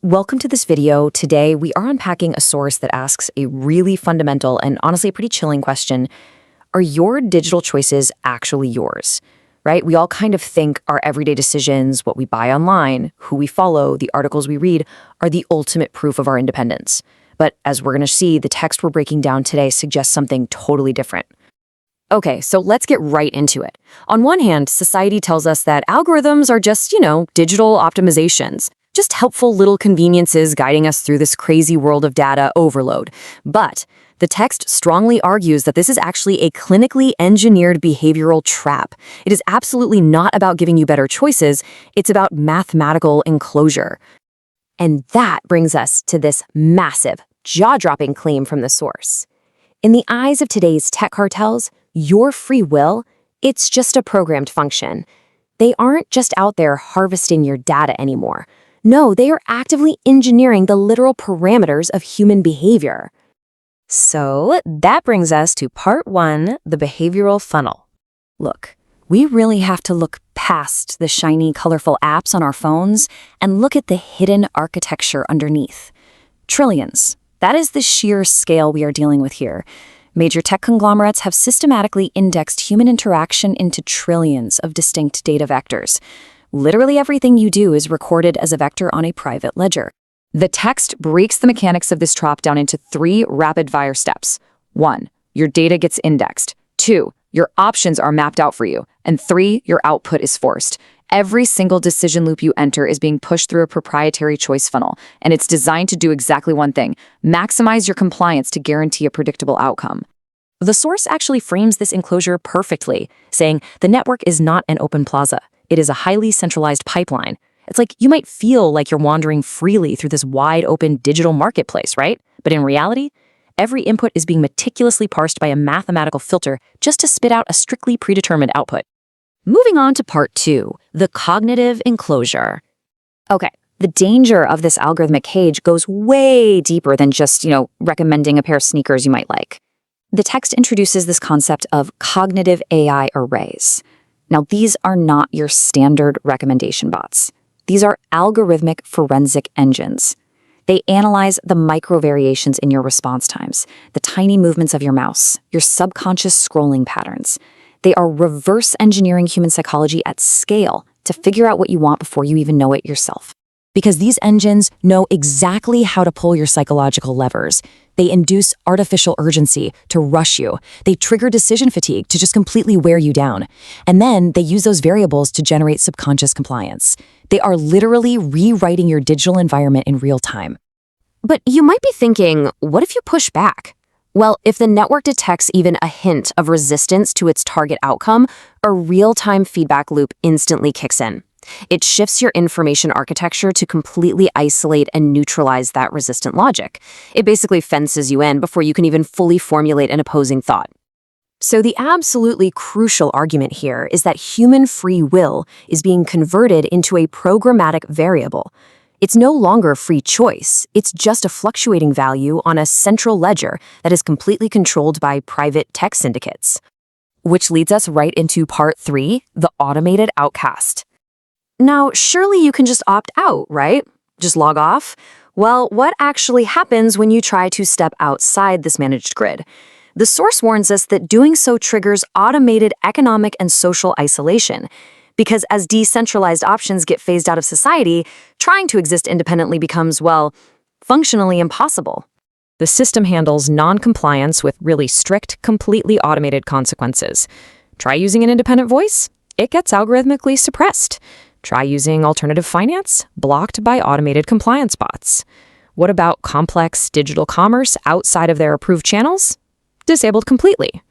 Welcome to this video. Today, we are unpacking a source that asks a really fundamental and honestly a pretty chilling question. Are your digital choices actually yours? Right? We all kind of think our everyday decisions, what we buy online, who we follow, the articles we read, are the ultimate proof of our independence. But as we're going to see, the text we're breaking down today suggests something totally different. Okay, so let's get right into it. On one hand, society tells us that algorithms are just, digital optimizations. Just helpful little conveniences guiding us through this crazy world of data overload. But the text strongly argues that this is actually a clinically engineered behavioral trap. It is absolutely not about giving you better choices, it's about mathematical enclosure. And that brings us to this massive, jaw-dropping claim from the source. In the eyes of today's tech cartels, your free will, it's just a programmed function. They aren't just out there harvesting your data anymore. No, they are actively engineering the literal parameters of human behavior. So that brings us to part one, the behavioral funnel. Look, we really have to look past the shiny, colorful apps on our phones and look at the hidden architecture underneath. Trillions. That is the sheer scale we are dealing with here. Major tech conglomerates have systematically indexed human interaction into trillions of distinct data vectors. Literally everything you do is recorded as a vector on a private ledger. The text breaks the mechanics of this trap down into 3 rapid-fire steps. 1. Your data gets indexed. 2. Your options are mapped out for you. And 3. Your output is forced. Every single decision loop you enter is being pushed through a proprietary choice funnel, and it's designed to do exactly one thing: maximize your compliance to guarantee a predictable outcome. The source actually frames this enclosure perfectly, saying the network is not an open plaza. It is a highly centralized pipeline. It's like you might feel like you're wandering freely through this wide-open digital marketplace, right? But in reality, every input is being meticulously parsed by a mathematical filter just to spit out a strictly predetermined output. Moving on to part 2, the cognitive enclosure. Okay, the danger of this algorithmic cage goes way deeper than just, recommending a pair of sneakers you might like. The text introduces this concept of cognitive AI arrays. Now, these are not your standard recommendation bots. These are algorithmic forensic engines. They analyze the micro variations in your response times, the tiny movements of your mouse, your subconscious scrolling patterns. They are reverse engineering human psychology at scale to figure out what you want before you even know it yourself. Because these engines know exactly how to pull your psychological levers. They induce artificial urgency to rush you. They trigger decision fatigue to just completely wear you down. And then they use those variables to generate subconscious compliance. They are literally rewriting your digital environment in real time. But you might be thinking, what if you push back? Well, if the network detects even a hint of resistance to its target outcome, a real-time feedback loop instantly kicks in. It shifts your information architecture to completely isolate and neutralize that resistant logic. It basically fences you in before you can even fully formulate an opposing thought. So the absolutely crucial argument here is that human free will is being converted into a programmatic variable. It's no longer free choice, it's just a fluctuating value on a central ledger that is completely controlled by private tech syndicates. Which leads us right into part 3, the automated outcast. Now, surely you can just opt out, right? Just log off? Well, what actually happens when you try to step outside this managed grid? The source warns us that doing so triggers automated economic and social isolation, because as decentralized options get phased out of society, trying to exist independently becomes, functionally impossible. The system handles non-compliance with really strict, completely automated consequences. Try using an independent voice? It gets algorithmically suppressed. Try using alternative finance? Blocked by automated compliance bots. What about complex digital commerce outside of their approved channels? Disabled completely.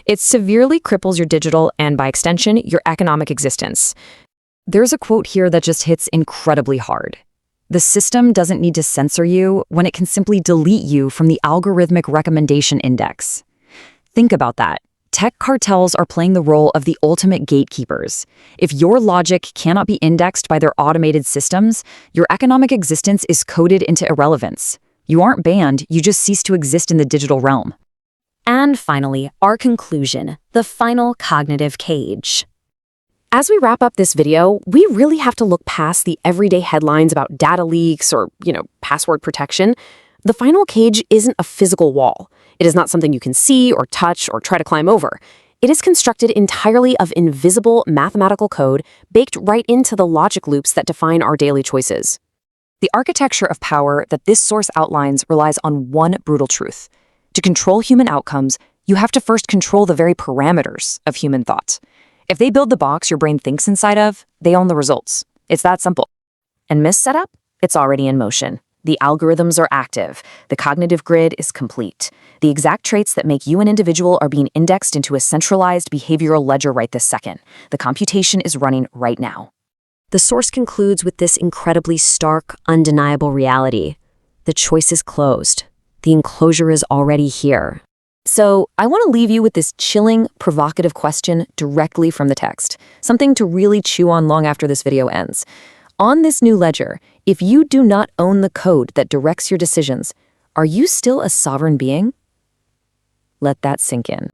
It severely cripples your digital and, by extension, your economic existence. There's a quote here that just hits incredibly hard. The system doesn't need to censor you when it can simply delete you from the algorithmic recommendation index. Think about that. Tech cartels are playing the role of the ultimate gatekeepers. If your logic cannot be indexed by their automated systems, your economic existence is coded into irrelevance. You aren't banned, you just cease to exist in the digital realm. And finally, our conclusion, the final cognitive cage. As we wrap up this video, we really have to look past the everyday headlines about data leaks or, password protection. The final cage isn't a physical wall. It is not something you can see or touch or try to climb over. It is constructed entirely of invisible mathematical code baked right into the logic loops that define our daily choices. The architecture of power that this source outlines relies on one brutal truth. To control human outcomes, you have to first control the very parameters of human thought. If they build the box your brain thinks inside of, they own the results. It's that simple. And Miss Setup? It's already in motion. The algorithms are active. The cognitive grid is complete. The exact traits that make you an individual are being indexed into a centralized behavioral ledger right this second. The computation is running right now. The source concludes with this incredibly stark, undeniable reality. The choice is closed. The enclosure is already here. So I want to leave you with this chilling, provocative question directly from the text, something to really chew on long after this video ends. On this new ledger, if you do not own the code that directs your decisions, are you still a sovereign being? Let that sink in.